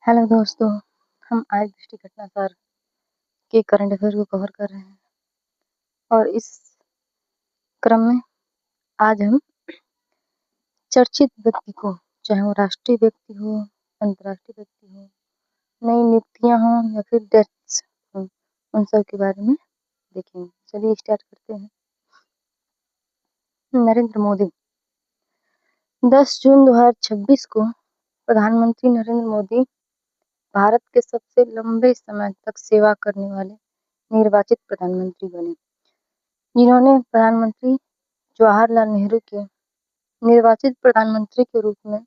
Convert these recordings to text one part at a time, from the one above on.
Hello दोस्तों, हम आज दृष्टि घटनासार के करंट अफेयर को कवर कर रहे हैं और इस क्रम में आज हम चर्चित व्यक्ति को, चाहे वो राष्ट्रीय व्यक्ति हो, अंतर्राष्ट्रीय व्यक्ति हो, नई नियुक्तियां हो या फिर डेथ्स हो, उन सब के बारे में देखेंगे। चलिए स्टार्ट करते हैं। नरेंद्र मोदी 10 जून 2026 को प्रधानमंत्री नरेंद्र मोदी भारत के सबसे लंबे समय तक सेवा करने वाले निर्वाचित प्रधानमंत्री बने, जिन्होंने प्रधानमंत्री जवाहरलाल नेहरू के निर्वाचित प्रधानमंत्री के रूप में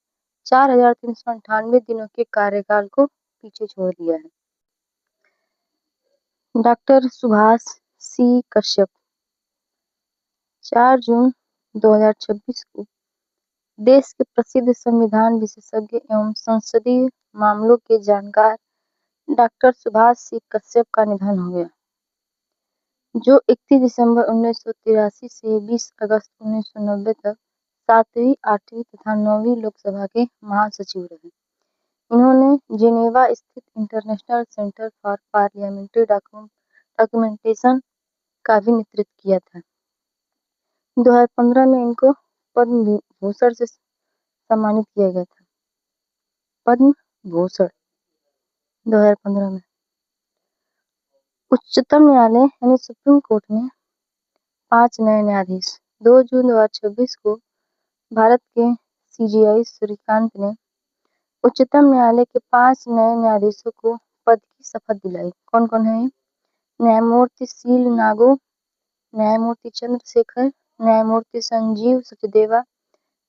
4,398 दिनों के कार्यकाल को पीछे छोड़ दिया है। डॉक्टर सुभाष सी कश्यप 4 जून 2026 को देश के प्रसिद्ध संविधान विशेषज्ञ एवं संसदीय मामलों के जानकार डॉक्टर सुभाष सी कश्यप का निधन हो गया, जो 31 दिसंबर 1983 से 20 अगस्त 1990 तक 7वीं, 8वीं तथा 9वीं लोकसभा के महासचिव रहे। इन्होंने जेनेवा स्थित international centre for parliamentary documentation का भी नेतृत्व किया था। 2015 में इनको पद्म भूषण से सम्मानित किया गया था। पद्म भूषण 2015 में। उच्चतम न्यायालय यानी सुप्रीम कोर्ट में 5 नए न्यायाधीश। 2 जून 2026 को भारत के CJI सूर्यकांत ने उच्चतम न्यायालय के 5 नए न्यायाधीशों को पद की शपथ दिलाई। कौन कौन है? न्यायमूर्ति सील नागो, न्यायमूर्ति चंद्रशेखर, न्यायमूर्ति संजीव सचदेवा,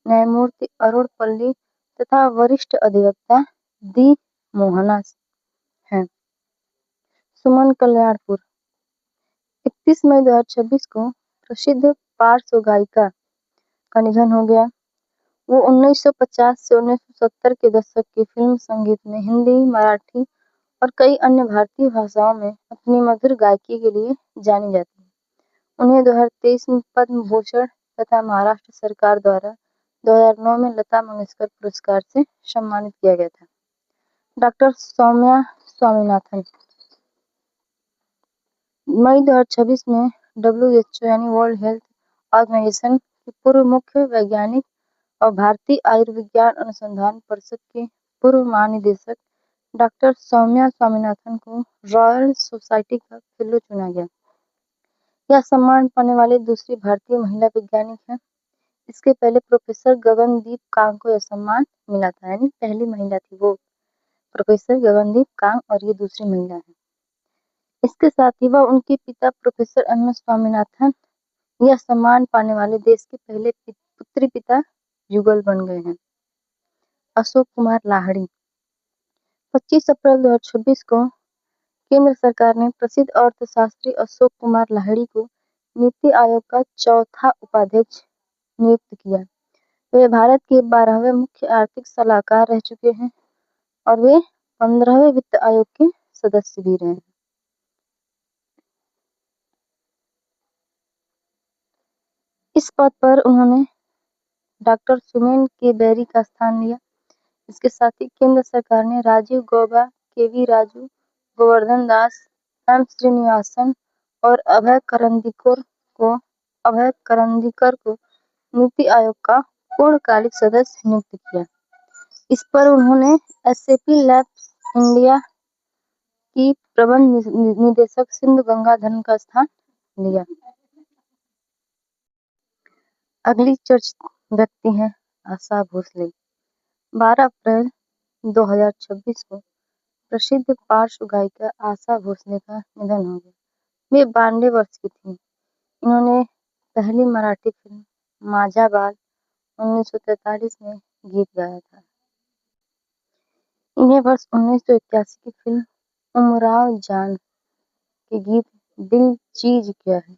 न्यायमूर्ति अरुण पल्ली तथा वरिष्ठ अधिवक्ता दी मोहना हैं। सुमन कल्याणपुर 31 मई 2026 को प्रसिद्ध पार्श्व गायिका का निधन हो गया। वो 1950 से 1970 के दशक के फिल्म संगीत में हिंदी, मराठी और कई अन्य भारतीय भाषाओं में अपनी मधुर गायकी के लिए जानी जाती है। उन्हें 2023 में पद्म भूषण तथा महाराष्ट्र सरकार द्वारा 2009 में लता मंगेशकर पुरस्कार से सम्मानित किया गया था। डॉक्टर सौम्या स्वामीनाथन मई 2026 में WHO यानी वर्ल्ड हेल्थ ऑर्गेनाइजेशन की पूर्व मुख्य वैज्ञानिक और भारतीय आयुर्विज्ञान अनुसंधान परिषद के पूर्व महानिदेशक डॉक्टर सौम्या स्वामीनाथन को रॉयल सोसाइटी का फेलो चुना गया। यह सम्मान पाने वाली दूसरी भारतीय महिला वैज्ञानिक है। इसके पहले प्रोफेसर गगनदीप कांग को यह सम्मान मिला था, यानी पहली महिला थी वो प्रोफेसर गगनदीप कांग और ये दूसरी महिला है। इसके साथ ही वह उनके पिता प्रोफेसर MS स्वामीनाथन यह सम्मान पाने वाले देश के पहले पुत्री पिता युगल बन गए हैं। अशोक कुमार लाहिड़ी 25 अप्रैल 2026 को केंद्र सरकार ने प्रसिद्ध अर्थशास्त्री अशोक कुमार लाहिड़ी को नीति आयोग का चौथा उपाध्यक्ष नियुक्त किया। वे भारत के 12वें मुख्य आर्थिक सलाहकार रह चुके हैं और वे 15वें वित्त आयोग के सदस्य भी रहे हैं। इस पद पर उन्होंने डॉक्टर सुमेन के बैरी का स्थान लिया। इसके साथ ही केंद्र सरकार ने राजीव गौबा, KV राजू, गोवर्धन दास, M श्रीनिवासन और अभय करंदीकर को नीति आयोग का पूर्णकालिक सदस्य नियुक्त किया। इस पर उन्होंने SAP लैब्स इंडिया की प्रबंध निदेशक सिंधु गंगाधरन का स्थान लिया। अगली चर्चित व्यक्ति हैं आशा भोसले। 12 अप्रैल 2026 को प्रसिद्ध पार्श्व गायिका आशा भोसले का निधन हो गया। वे 92 वर्ष की थी। इन्होंने पहली मराठी फिल्म माझा बाल 1943 में गीत गाया था। इन्हें वर्ष 1981 की फिल्म उमराव जान के गीत दिल चीज क्या है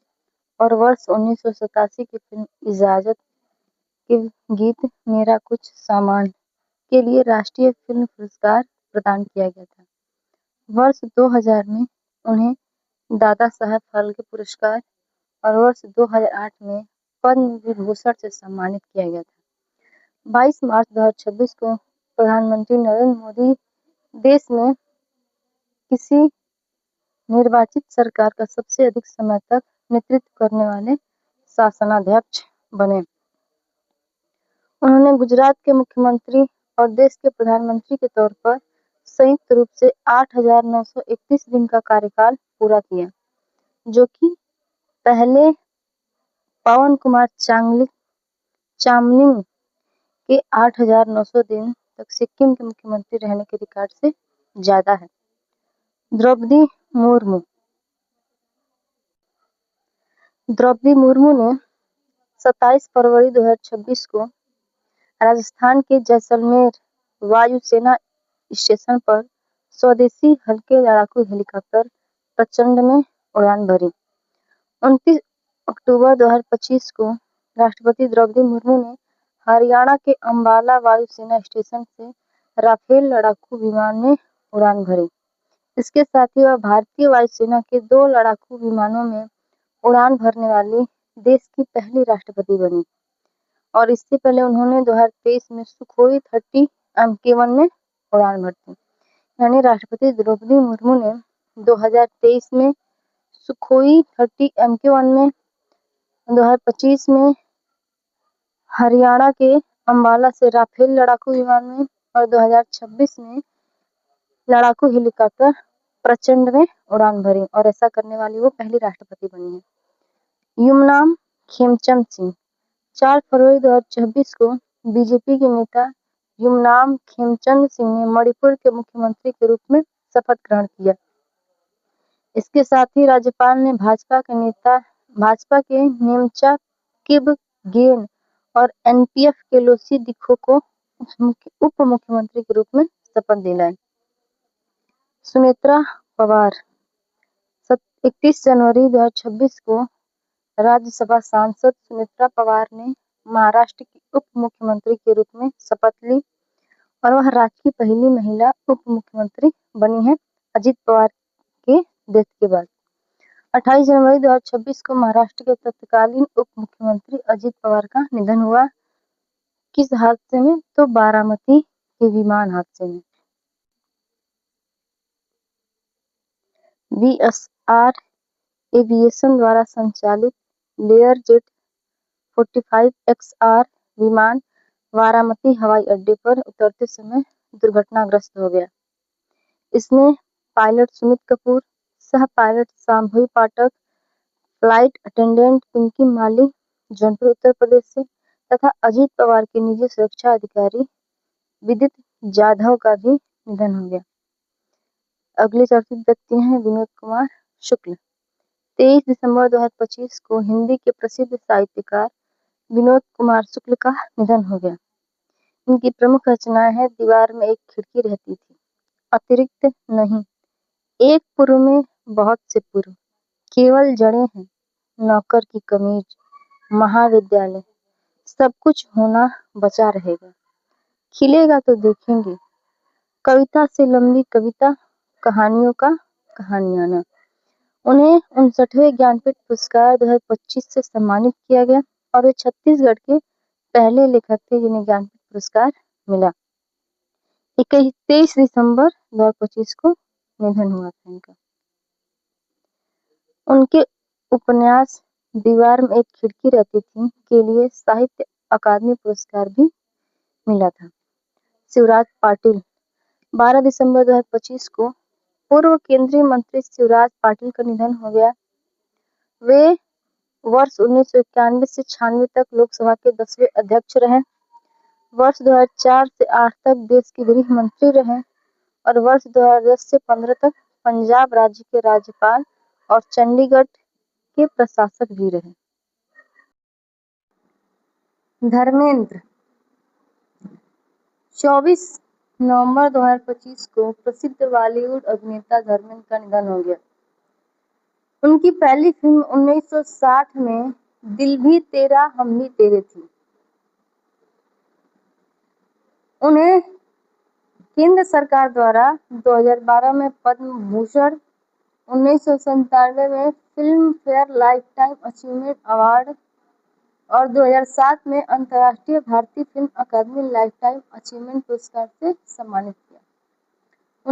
और वर्ष 1987 की फिल्म इजाजत के गीत मेरा कुछ सामान के लिए राष्ट्रीय फिल्म पुरस्कार प्रदान किया गया था। वर्ष 2000 में उन्हें दादा साहब फाल्के पुरस्कार और वर्ष 2008 में पद्म विभूषण से सम्मानित किया गया था। 22 मार्च 2026 को प्रधानमंत्री नरेंद्र मोदी देश में किसी निर्वाचित सरकार का सबसे अधिक समय तक नेतृत्व करने वाले शासनाध्यक्ष बने। उन्होंने गुजरात के मुख्यमंत्री और देश के प्रधानमंत्री के तौर पर संयुक्त रूप से 8,931 दिन का कार्यकाल पूरा किया, जो कि पहले पवन कुमार चामलिंग के 8,900 दिन तक सिक्किम के मुख्यमंत्री रहने के रिकॉर्ड से ज्यादा है। द्रौपदी मुर्मू ने 27 फरवरी 2026 को राजस्थान के जैसलमेर वायुसेना स्टेशन पर स्वदेशी हल्के लड़ाकू हेलीकॉप्टर प्रचंड में उड़ान भरी। 29 अक्टूबर 2025 को राष्ट्रपति द्रौपदी मुर्मू ने हरियाणा के अंबाला वायुसेना स्टेशन से राफेल लड़ाकू विमान में उड़ान भरी। इसके साथ ही वह भारतीय वायुसेना के 2 लड़ाकू विमानों में उड़ान भरने वाली देश की पहली राष्ट्रपति बनी और इससे पहले उन्होंने 2023 में सुखोई 30 MK1 में उड़ान भरी थी। यानी राष्ट्रपति द्रौपदी मुर्मू ने 2023 में सुखोई 30 MK1 में, 2025 में हरियाणा के अंबाला से राफेल लड़ाकू विमान में और 2026 में लड़ाकू हेलीकॉप्टर प्रचंड में उड़ान भरी और ऐसा करने वाली वो पहली राष्ट्रपति बनी है। युमनाम खेमचंद सिंह 4 फरवरी 2026 को बीजेपी के नेता युमनाम खेमचंद सिंह ने मणिपुर के मुख्यमंत्री के रूप में शपथ ग्रहण किया। इसके साथ ही राज्यपाल ने भाजपा के नेमचा किपगेन और NPF के लोसी दिखो को उप मुख्यमंत्री के रूप में शपथ दिलाई। सुनेत्रा पवार 31 जनवरी 2026 को राज्यसभा सांसद सुनेत्रा पवार ने महाराष्ट्र की उप मुख्यमंत्री के रूप में शपथ ली और वह राज्य की पहली महिला उप मुख्यमंत्री बनी है अजित पवार के डेथ के बाद। 28 जनवरी 2026 को महाराष्ट्र के तत्कालीन उप मुख्यमंत्री अजित पवार का निधन हुआ। किस हादसे में? तो बारामती के विमान हादसे में। VSR एविएशन द्वारा संचालित लेयरजेट 45XR विमान बारामती हवाई अड्डे पर उतरते समय दुर्घटनाग्रस्त हो गया। इसमें पायलट सुमित कपूर, सह पायलट शांभवी पाठक, फ्लाइट अटेंडेंट पिंकी माली जौनपुर उत्तर प्रदेश से तथा अजित पवार के निजी सुरक्षा अधिकारी विदित जाधव का भी निधन हो गया। अगले चर्चित व्यक्ति हैं विनोद कुमार शुक्ल। 23 दिसंबर 2025 को हिंदी के प्रसिद्ध साहित्यकार विनोद कुमार शुक्ल का निधन हो गया। इनकी प्रमुख रचनाएं हैं दीवार में एक खिड़की रहती थी, अतिरिक्त नहीं, एक पूर्व में बहुत से पूर्व, केवल जड़ें हैं, नौकर की कमीज, महाविद्यालय, सब कुछ होना बचा रहेगा, खिलेगा तो देखेंगे, कविता से लंबी कविता, कहानियों का कहानियाना। उन्हें 59वें ज्ञानपीठ पुरस्कार 2025 से सम्मानित किया गया और वे छत्तीसगढ़ के पहले लेखक थे जिन्हें ज्ञानपीठ पुरस्कार मिला। 23 दिसंबर 2025 को निधन हुआ था इनका। उनके उपन्यास दीवार में एक खिड़की रहती थी के लिए साहित्य अकादमी पुरस्कार भी मिला था। शिवराज पाटिल 12 दिसंबर 2025 को पूर्व केंद्रीय मंत्री शिवराज पाटिल का निधन हो गया। वे वर्ष 1991 से 96 तक लोकसभा के 10वें अध्यक्ष रहे। वर्ष 2004 से 8 तक देश के गृह मंत्री रहे और वर्ष 2010 से 15 तक पंजाब राज्य के राज्यपाल और चंडीगढ़ के प्रशासक भी रहे। धर्मेंद्र 24 नवंबर 2025 को प्रसिद्ध बॉलीवुड अभिनेता धर्मेंद्र का निधन हो गया। उनकी पहली फिल्म 1960 में दिल भी तेरा हम भी तेरे थी। उन्हें केंद्र सरकार द्वारा 2012 में पद्म भूषण, 1997 में film fair lifetime achievement award और 2007 में अंतर्राष्ट्रीय भारतीय फिल्म अकादमी लाइफटाइम अचीवमेंट पुरस्कार से सम्मानित किया।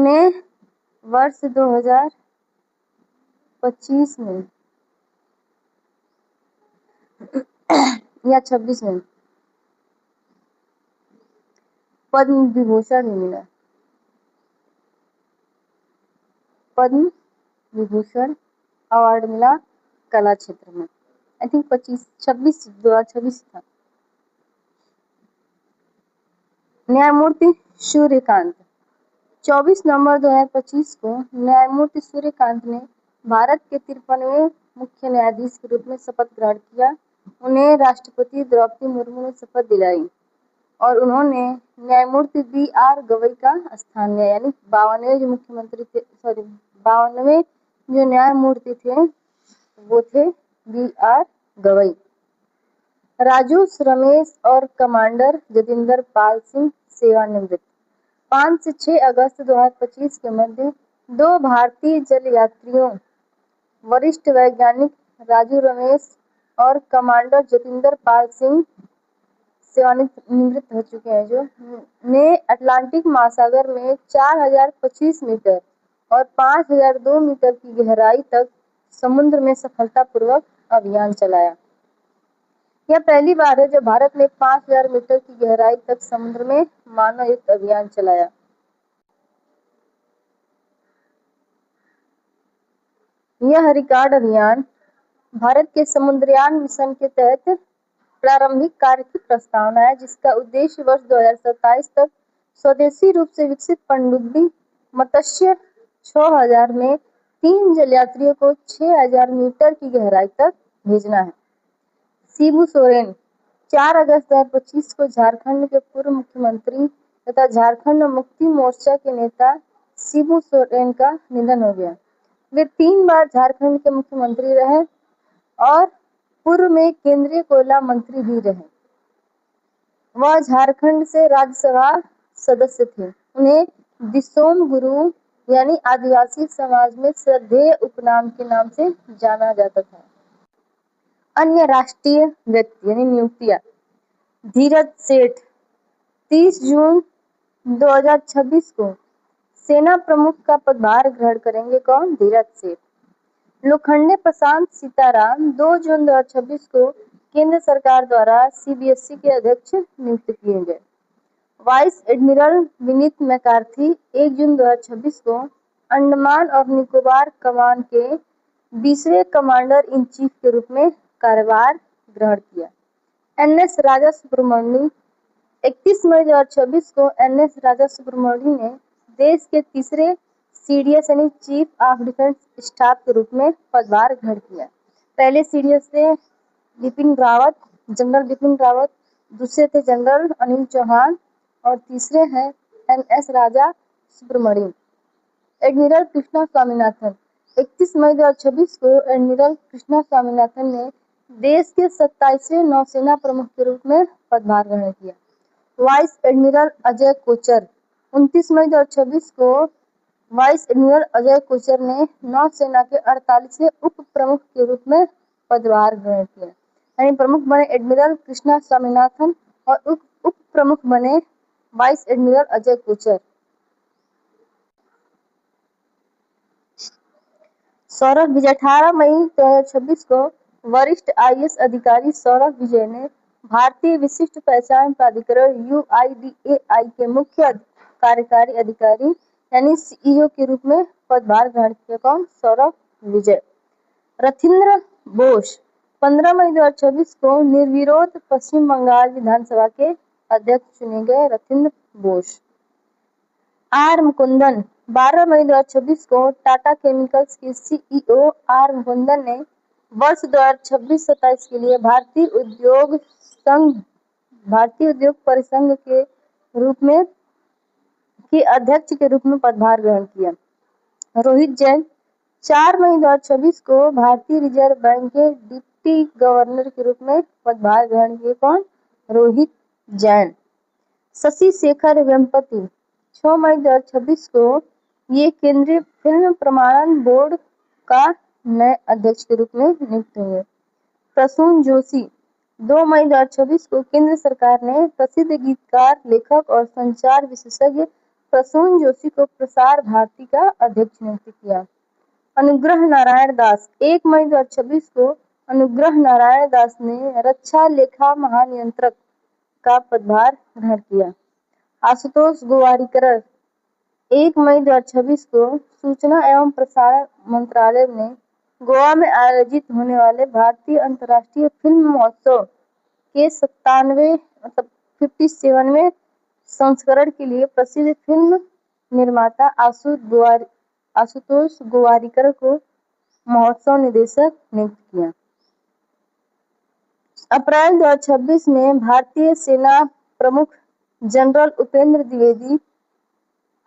उन्हें वर्ष 2025 में या 26 में पद्म विभूषण भी मिला। पद्म विभूषण अवार्ड मिला कला क्षेत्र में। आई थिंक 2026 था। न्यायमूर्ति सूर्यकांत 24 नवंबर 2025 को न्यायमूर्ति सूर्यकांत ने भारत के 53वें मुख्य न्यायाधीश के रूप में शपथ ग्रहण किया। उन्हें राष्ट्रपति द्रौपदी मुर्मू ने शपथ दिलाई और उन्होंने न्यायमूर्ति बी.आर. गवई का स्थान लिया। यानी 52वें जो मुख्यमंत्री थे, 52वें जो न्यायमूर्ति थे वो थे बी.आर. गवई। राजूस रमेश और कमांडर जतिंदर पाल सिंह सेवानिवृत्त। 5 से 6 अगस्त 2025 के मध्य 2 भारतीय जल यात्रियों वरिष्ठ वैज्ञानिक राजू रमेश और कमांडर जतिंदर पाल सिंह सेवानिवृत्त हो चुके हैं जो ने अटलांटिक महासागर में 4025 मीटर और 5002 मीटर की गहराई तक समुद्र में सफलतापूर्वक अभियान चलाया। यह पहली बार है जब भारत ने 5000 मीटर की गहराई तक समुद्र में मानवयुक्त अभियान चलाया। यह रिकॉर्ड अभियान भारत के समुद्रयान मिशन के तहत प्रारंभिक कार्य की प्रस्तावना है, जिसका उद्देश्य वर्ष 2027 तक स्वदेशी रूप से विकसित पनडुब्बी मत्स्य 6000 में 3 जल यात्रियों को 6000 मीटर की गहराई तक भेजना है। शिबू सोरेन 4 अगस्त 2025 को झारखंड के पूर्व मुख्यमंत्री तथा झारखंड मुक्ति मोर्चा के नेता शिबू सोरेन का निधन हो गया। वे 3 बार झारखंड के मुख्यमंत्री रहे और पूर्व में केंद्रीय कोयला मंत्री भी रहे। वह झारखंड से राज्यसभा सदस्य थे। उन्हें दिसोम गुरु यानी आदिवासी समाज में श्रद्धेय उपनाम के नाम से जाना जाता था। अन्य राष्ट्रीय व्यक्ति यानी नियुक्तियां। धीरज सेठ 30 जून 2026 को सेना प्रमुख का पदभार ग्रहण करेंगे। कौन? धीरज सेठ। लोखंडे प्रशांत सीताराम 2 जून 2026 को केंद्र सरकार द्वारा सीबीएसई के अध्यक्ष नियुक्त किए गए। वाइस एडमिरल विनीत मैकार्थी 1 जून 2026 को अंडमान और निकोबार कमान के 20वें कमांडर इन चीफ के रूप में कार्यभार ग्रहण किया। एनएस राजा सुब्रमण्यम 31 मई 2026 को एनएस राजा सुब्रमण्यम ने देश के तीसरे सीडीएस यानी चीफ ऑफ डिफेंस स्टाफ के रूप में पदभार ग्रहण किया। पहले सीडीएस थे जनरल बिपिन रावत, दूसरे थे जनरल अनिल चौहान और तीसरे हैं एनएस राजा सुब्रमण्यम। एडमिरल कृष्णा स्वामीनाथन 31 मई 2026 को एडमिरल कृष्णा स्वामीनाथन ने देश के 27वें नौसेना प्रमुख के रूप में पदभार ग्रहण किया। वाइस एडमिरल अजय कोचर 29 मई 2026 को वाइस एडमिरल अजय कोचर ने नौसेना के 48वें उप प्रमुख के रूप में पदभार ग्रहण किया। यानी प्रमुख बने एडमिरल कृष्णा स्वामीनाथन और उप प्रमुख बने वाइस एडमिरल अजय कोचर। सौरभ विजय 18 मई 2026 को वरिष्ठ आईएएस अधिकारी सौरभ विजय ने भारतीय विशिष्ट पहचान प्राधिकरण यूआईडीएआई के मुख्य कार्यकारी अधिकारी यानी सीईओ के रूप में पदभार ग्रहण किया। कौन? सौरभ विजय। रथिंद्र बोस 15 मई 2026 को निर्विरोध पश्चिम बंगाल विधानसभा के अध्यक्ष चुने गए। रथिंद्र बोस। आर मुकुंदन 12 मई 2026 को टाटा केमिकल्स के सीईओ आर मुकुंदन ने वर्ष 2026-27 के लिए भारतीय उद्योग परिसंघ के रूप में के अध्यक्ष के रूप में पदभार ग्रहण किया। रोहित जैन 4 मई 2026 को भारतीय रिजर्व बैंक के डिप्टी गवर्नर के रूप में पदभार ग्रहण किए। कौन? रोहित जैन। शशि शेखर वेम्पति 6 मई 2026 को ये केंद्रीय फिल्म प्रमाणन बोर्ड का नए अध्यक्ष के रूप में नियुक्त हुए। प्रसून जोशी 2 मई 2026 को केंद्र सरकार ने प्रसिद्ध गीतकार, लेखक और संचार विशेषज्ञ प्रसून जोशी को प्रसार भारती का अध्यक्ष नियुक्त किया। अनुग्रह नारायण दास 1 मई 2026 को अनुग्रह नारायण दास ने रक्षा लेखा महानियंत्रक का पदभार ग्रहण किया। आशुतोष गोवारिकर 1 मई 2026 को सूचना एवं प्रसारण मंत्रालय ने गोवा में आयोजित होने वाले भारतीय अंतर्राष्ट्रीय फिल्म महोत्सव के 57वें संस्करण के लिए प्रसिद्ध फिल्म निर्माता आशुतोष गोवारिकर को महोत्सव निदेशक नियुक्त किया। अप्रैल 2026 में भारतीय सेना प्रमुख जनरल उपेंद्र द्विवेदी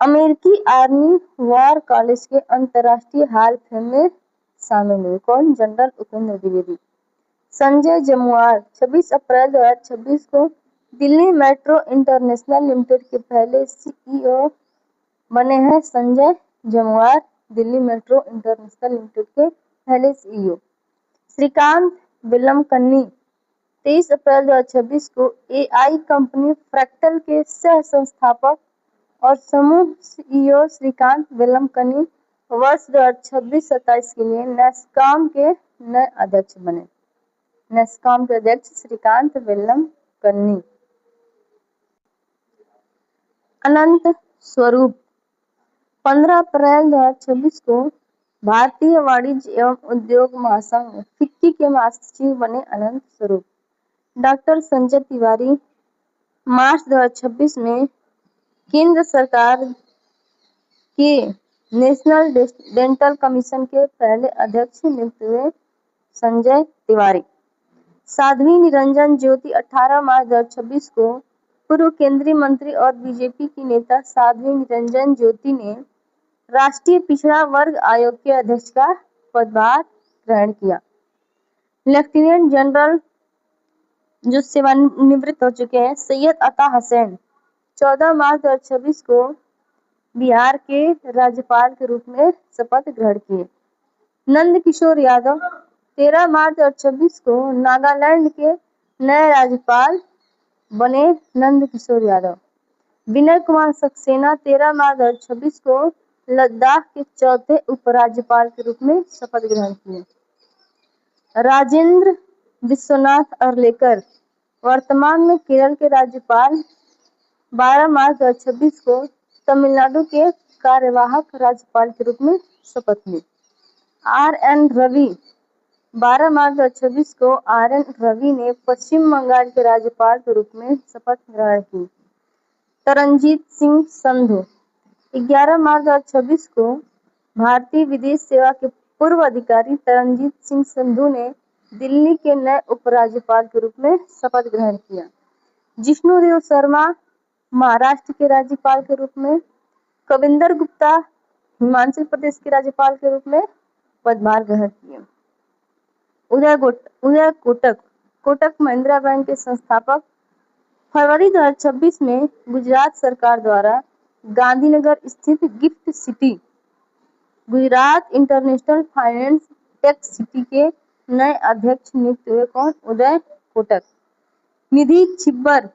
अमेरिकी आर्मी वॉर कॉलेज के अंतर्राष्ट्रीय हॉल फेम में शामिल हुए। कौन? जनरल उपेंद्र द्विवेदी। संजय जमुआर 26 अप्रैल 2026 को दिल्ली मेट्रो इंटरनेशनल लिमिटेड के पहले सीईओ बने हैं। Sanjay Jamuar Delhi metro international limited के पहले सीईओ। श्रीकांत वेलमकन्नी 23 अप्रैल 2026 को एआई कंपनी फ्रैक्टल के सह संस्थापक और समूह सीईओ श्रीकांत वेलमकन्नी वर्ष 2026-27 के लिए नेस्कॉम के नए अध्यक्ष बने। नेस्कॉम के अध्यक्ष श्रीकांत वेलमकन्नी। अनंत स्वरूप 15 अप्रैल 2026 को भारतीय वाणिज्य एवं उद्योग महासंघ फिक्की के महासचिव बने। अनंत स्वरूप। डॉक्टर संजय तिवारी मार्च 2026 में केंद्र सरकार के नेशनल डेंटल कमीशन के पहले अध्यक्ष नियुक्त हुए। संजय तिवारी। साध्वी निरंजन ज्योति 18 मार्च 2026 को पूर्व केंद्रीय मंत्री और बीजेपी की नेता साध्वी निरंजन ज्योति ने राष्ट्रीय पिछड़ा वर्ग आयोग के अध्यक्ष का पदभार ग्रहण किया। लेफ्टिनेंट जनरल जो सेवानिवृत्त हो चुके हैं सैयद अता हसैन 14 मार्च 2026 को बिहार के राज्यपाल के रूप में शपथ ग्रहण किए। नंद किशोर यादव 13 मार्च 2026 को नागालैंड के नए राज्यपाल बने। नंद किशोर यादव। विनय कुमार सक्सेना 13 मार्च 2026 को लद्दाख के चौथे उपराज्यपाल के रूप में शपथ ग्रहण किए। राजेंद्र विश्वनाथ अर्लेकर वर्तमान में केरल के राज्यपाल 12 मार्च 2026 को तमिलनाडु के कार्यवाहक राज्यपाल के रूप में शपथ ली। आर.एन. रवि 12 मार्च 2026 को आर.एन. रवि ने पश्चिम बंगाल के राज्यपाल के रूप में शपथ ग्रहण की। तरनजीत सिंह संधू 11 मार्च 2026 को भारतीय विदेश सेवा के पूर्व अधिकारी तरनजीत सिंह संधू ने दिल्ली के नए उपराज्यपाल के रूप में शपथ ग्रहण किया। जिष्णुदेव शर्मा महाराष्ट्र के राज्यपाल के रूप में, कविंदर गुप्ता हिमाचल प्रदेश के राज्यपाल के रूप में पदभार ग्रहण किए। उदय कोटक महिंद्रा बैंक के संस्थापक फरवरी 2026 में गुजरात सरकार द्वारा गांधीनगर स्थित gift city Gujarat international finance tech city के नए अध्यक्ष नियुक्त हुए। कौन? उदय कोटक। निधि छिब्बर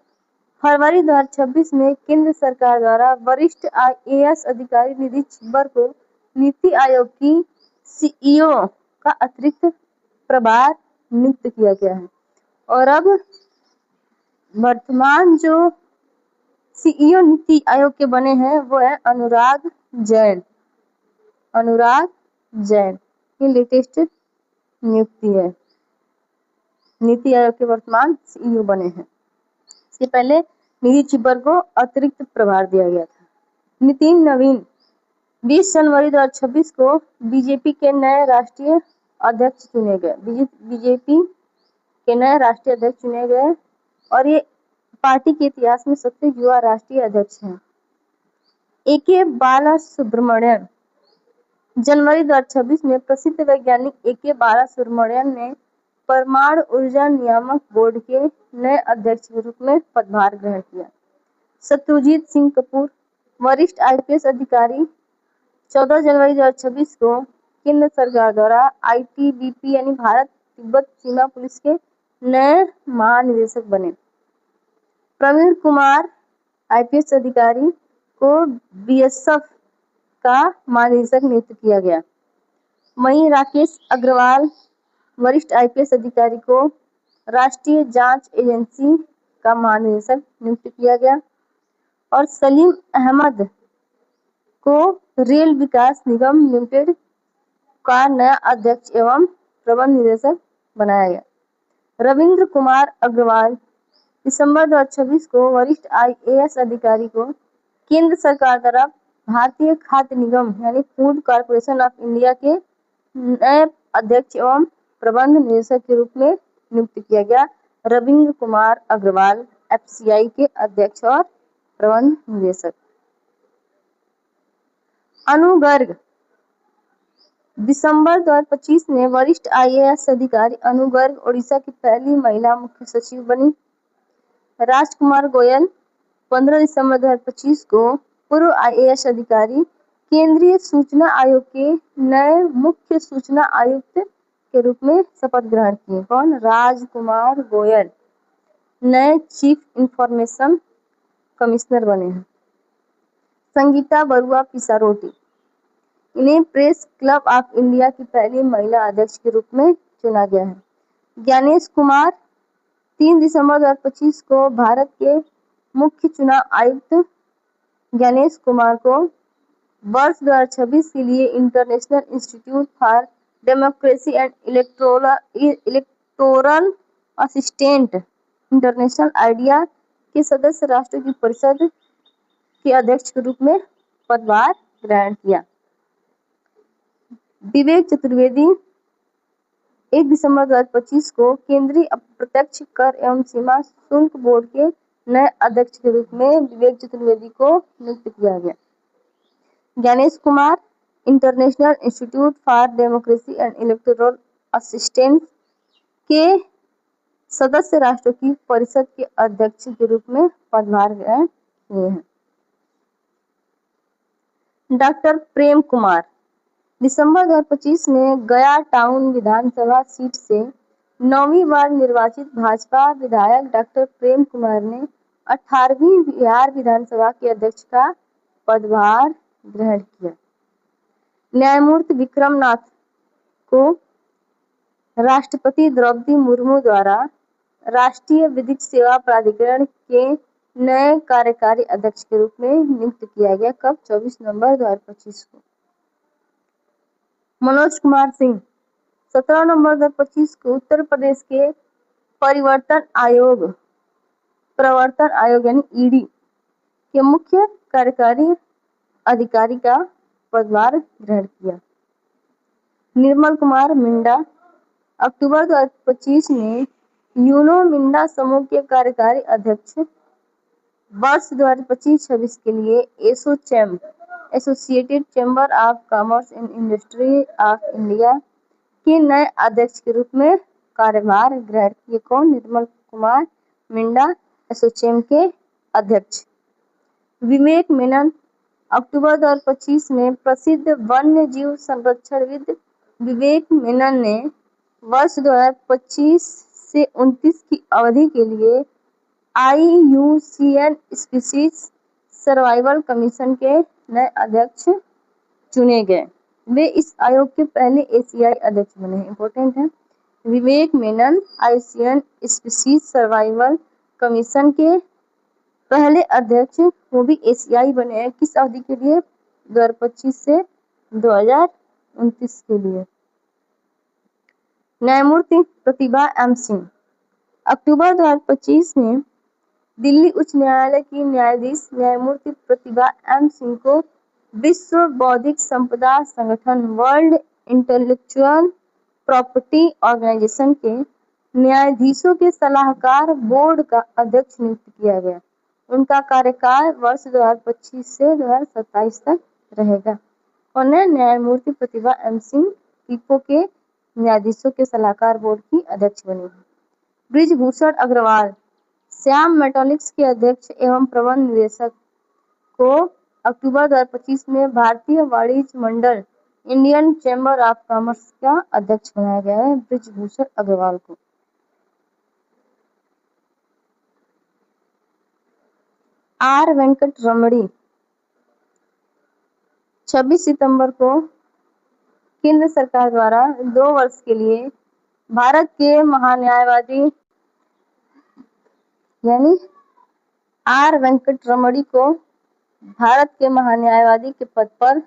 फरवरी 2026 में केंद्र सरकार द्वारा वरिष्ठ आईएएस अधिकारी निधि छिब्बर को नीति आयोग की सीईओ का अतिरिक्त प्रभार नियुक्त किया गया है। और अब वर्तमान जो सीईओ नीति आयोग के बने हैं वो है अनुराग जैन। अनुराग जैन ये लेटेस्ट नियुक्ति है। नीति आयोग के वर्तमान सीईओ बने हैं। इसके पहले निधि छिब्बर को अतिरिक्त प्रभार दिया गया था। नितिन नवीन 20 जनवरी 2026 को बीजेपी के नए राष्ट्रीय अध्यक्ष चुने गए। बीजेपी के नए राष्ट्रीय अध्यक्ष चुने गए और ये पार्टी के इतिहास में सबसे युवा राष्ट्रीय अध्यक्ष हैं। ए.के. बालासुब्रमण्यन जनवरी 2026 में प्रसिद्ध वैज्ञानिक ए.के. बालासुब्रमण्यन ने परमाणु ऊर्जा नियामक बोर्ड के नए अध्यक्ष के रूप में पदभार ग्रहण किया। शत्रुजीत सिंह कपूर वरिष्ठ आईपीएस अधिकारी 14 जनवरी 2026 को केंद्र सरकार द्वारा आईटीबीपी यानी भारत तिब्बत सीमा पुलिस के नए महानिदेशक बने। प्रवीण कुमार आईपीएस अधिकारी को बीएसएफ का महानिदेशक नियुक्त किया गया। वहीं राकेश अग्रवाल वरिष्ठ आईपीएस अधिकारी को राष्ट्रीय जांच एजेंसी का महानिदेशक नियुक्त किया गया और सलीम अहमद को रेल विकास निगम लिमिटेड का नया अध्यक्ष एवं प्रबंध निदेशक बनाया गया। रविंद्र कुमार अग्रवाल दिसंबर 2026 को वरिष्ठ आईएएस अधिकारी को केंद्र सरकार द्वारा भारतीय खाद्य निगम यानी फूड कॉर्पोरेशन ऑफ इंडिया के नए अध्यक्ष एवं प्रबंध निदेशक के रूप में नियुक्त किया गया। रविंद्र कुमार अग्रवाल एफसीआई के अध्यक्ष और प्रबंध निदेशक। अनु गर्ग दिसंबर 2025 में वरिष्ठ आईएएस अधिकारी अनु गर्ग ओडिशा की पहली महिला मुख्य सचिव बनी। राजकुमार गोयल 15 दिसंबर 2025 को पूर्व आईएएस अधिकारी केंद्रीय सूचना आयोग के नए मुख्य सूचना आयुक्त के रूप में शपथ ग्रहण किए। कौन? राजकुमार गोयल नए चीफ इंफॉर्मेशन कमिश्नर बने हैं। संगीता बरुआ पिसारोटी इन्हें प्रेस क्लब ऑफ इंडिया की पहली महिला अध्यक्ष के रूप में चुना गया है। ज्ञानेश कुमार 3 दिसंबर 2025 को भारत के मुख्य चुनाव आयुक्त ज्ञानेश कुमार को वर्ष 2026 के लिए international institute for democracy and electoral assistant international idea के सदस्य राष्ट्रों की परिषद के अध्यक्ष के रूप में पदभार ग्रहण किया। विवेक चतुर्वेदी 1 दिसंबर 2025 को केंद्रीय अप्रत्यक्ष कर एवं सीमा शुल्क बोर्ड के नए अध्यक्ष के रूप में विवेक चतुर्वेदी को नियुक्त किया गया। Gyanesh Kumar international institute for democracy and electoral assistance के सदस्य राष्ट्रों की परिषद के अध्यक्ष के रूप में पदभार ग्रहण किए हैं। डॉक्टर प्रेम कुमार दिसंबर 2025 में गया टाउन विधानसभा सीट से 9वीं बार निर्वाचित भाजपा विधायक डॉक्टर प्रेम कुमार ने 18वीं बिहार विधानसभा के अध्यक्ष का पदभार ग्रहण किया। न्यायमूर्ति विक्रम नाथ को राष्ट्रपति द्रौपदी मुर्मू द्वारा राष्ट्रीय विधिक सेवा प्राधिकरण के नए कार्यकारी अध्यक्ष के रूप में नियुक्त किया गया। कब? 24 नवंबर 2025 को। मनोज कुमार सिंह 17 नवंबर 2025 को उत्तर प्रदेश के प्रवर्तन आयोग यानी ईडी के मुख्य कार्यकारी अधिकारी का पदभार ग्रहण किया। निर्मल कुमार मिंडा अक्टूबर 2025 में यूनो मिंडा समूह के कार्यकारी अध्यक्ष वर्ष 2025-26 के लिए ASSOCHAM associated chamber of commerce and industry of India के नए अध्यक्ष के रूप में कार्यभार ग्रहण किए। कौन? निर्मल कुमार मिंडा एसोचैम के अध्यक्ष। विवेक मेनन अक्टूबर 2025 में प्रसिद्ध वन्य जीव संरक्षणविद विवेक मेनन ने वर्ष 2025 से 29 की अवधि के लिए IUCN स्पीशीज सर्वाइवल कमीशन के नए अध्यक्ष चुने गए। वे इस आयोग के पहले एशियाई अध्यक्ष बने हैं। इंपॉर्टेंट है। Vivek Menon IUCN species survival commission के पहले अध्यक्ष, वो भी एशियाई बने हैं। किस अवधि के लिए? 2025 से 2029 के लिए। न्यायमूर्ति प्रतिभा एम सिंह अक्टूबर 2025 में दिल्ली उच्च न्यायालय की न्यायाधीश न्यायमूर्ति प्रतिभा एम सिंह को विश्व बौद्धिक संपदा संगठन वर्ल्ड इंटेलेक्चुअल प्रॉपर्टी ऑर्गेनाइजेशन के न्यायाधीशों के सलाहकार बोर्ड का अध्यक्ष नियुक्त किया गया। उनका कार्यकाल वर्ष 2025 से 2027 तक रहेगा। कौन है? न्यायमूर्ति प्रतिभा एम सिंह पीपो के न्यायाधीशों के सलाहकार बोर्ड की अध्यक्ष बनी है। ब्रिजभूषण अग्रवाल श्याम मेटालिक्स के अध्यक्ष एवं प्रबंध निदेशक को अक्टूबर 2025 में भारतीय वाणिज्य मंडल इंडियन चैम्बर ऑफ कॉमर्स का अध्यक्ष बनाया गया है। ब्रिजभूषण अग्रवाल को। आर वेंकट रमणी 26 सितंबर को केंद्र सरकार द्वारा 2 वर्ष के लिए भारत के महान्यायवादी यानी आर वेंकटरमणी को भारत के महान्यायवादी के पद पर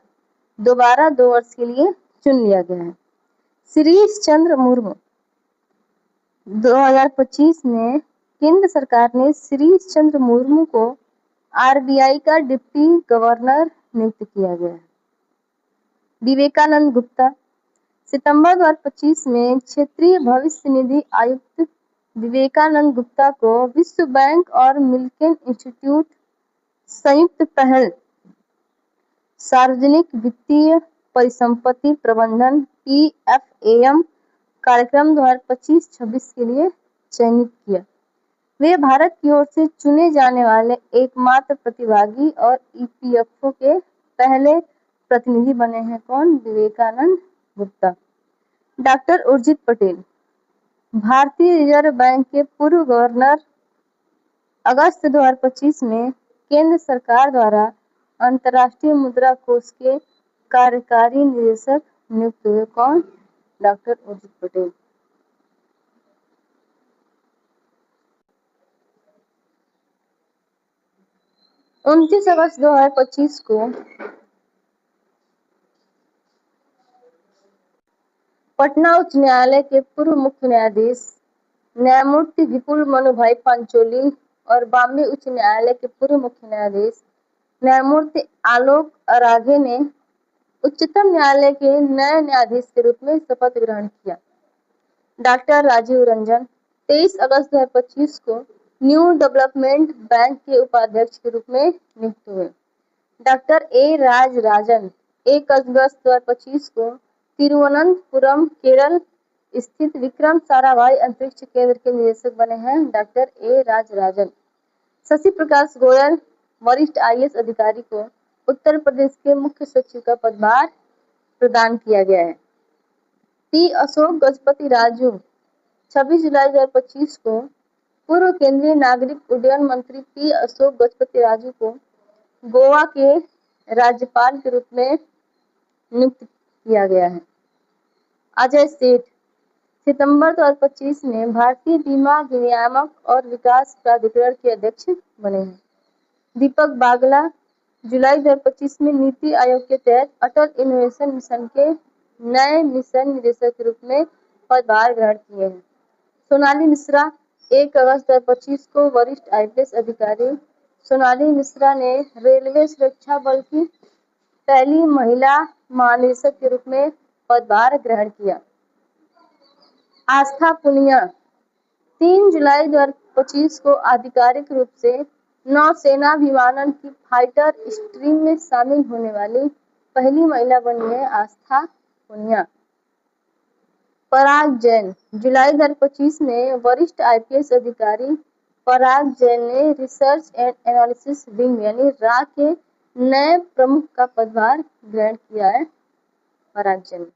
दोबारा 2 वर्ष के लिए चुन लिया गया है। शिरीष चंद्र मुर्मू 2025 में केंद्र सरकार ने शिरीष चंद्र मुर्मू को आरबीआई का डिप्टी गवर्नर नियुक्त किया गया है। विवेकानंद गुप्ता सितंबर 2025 में क्षेत्रीय भविष्य निधि आयुक्त विवेकानंद गुप्ता को विश्व बैंक और मिल्केन इंस्टीट्यूट संयुक्त पहल सार्वजनिक वित्तीय परिसंपत्ति प्रबंधन PFAM कार्यक्रम 2025-26 के लिए चयनित किया। वे भारत की ओर से चुने जाने वाले एकमात्र प्रतिभागी और EPFO के पहले प्रतिनिधि बने हैं। कौन? विवेकानंद गुप्ता। डॉक्टर उर्जित पटेल भारतीय रिजर्व बैंक के पूर्व गवर्नर अगस्त 2025 में केंद्र सरकार द्वारा अंतर्राष्ट्रीय मुद्रा कोष के कार्यकारी निदेशक नियुक्त हुए। कौन? डॉक्टर उर्जित पटेल। उनतीस अगस्त 2025 को पटना उच्च न्यायालय के पूर्व मुख्य न्यायाधीश न्यायमूर्ति विपुल मनुभाई पांचोली और बॉम्बे उच्च न्यायालय के पूर्व मुख्य न्यायाधीश न्यायमूर्ति आलोक अराघे ने उच्चतम न्यायालय के नए न्यायाधीश के रूप में शपथ ग्रहण किया। डॉक्टर राजीव रंजन 23 अगस्त 2025 को न्यू डेवलपमेंट बैंक के उपाध्यक्ष के रूप में नियुक्त हुए। डॉक्टर ए राज राजन 1 अगस्त 2025 को तिरुवनंतपुरम केरल स्थित विक्रम साराभाई अंतरिक्ष केंद्र के निदेशक बने हैं। डॉक्टर ए राज राजन। शशि प्रकाश गोयल वरिष्ठ IAS अधिकारी को उत्तर प्रदेश के मुख्य सचिव का पदभार प्रदान किया गया है। P अशोक गजपति राजू 26 जुलाई 2025 को पूर्व केंद्रीय नागरिक उड्डयन मंत्री P अशोक गजपति राजू को गोवा के राज्यपाल के रूप में नियुक्त किया गया है। अजय सेठ सितंबर 2025 में भारतीय बीमा विनियामक और विकास प्राधिकरण के अध्यक्ष बने हैं। दीपक बागला जुलाई 2025 में नीति आयोग के तहत अटल इनोवेशन मिशन के नए मिशन निदेशक के रूप में पदभार ग्रहण किए हैं। सोनाली मिश्रा 1 अगस्त 2025 को वरिष्ठ IPS अधिकारी सोनाली मिश्रा ने रेलवे सुरक्षा बल की पहली महिला महानिदेशक के रूप में पदभार ग्रहण किया। आस्था पुनिया 3 जुलाई 2025 को आधिकारिक रूप से नौसेना विमानन की फाइटर स्ट्रीम में शामिल होने वाली पहली महिला बनी है। आस्था पुनिया। पराग जैन जुलाई 2025 में वरिष्ठ IPS अधिकारी पराग जैन ने रिसर्च एंड एनालिसिस विंग यानी RA के नए प्रमुख का पदभार ग्रहण किया है। पराग जैन।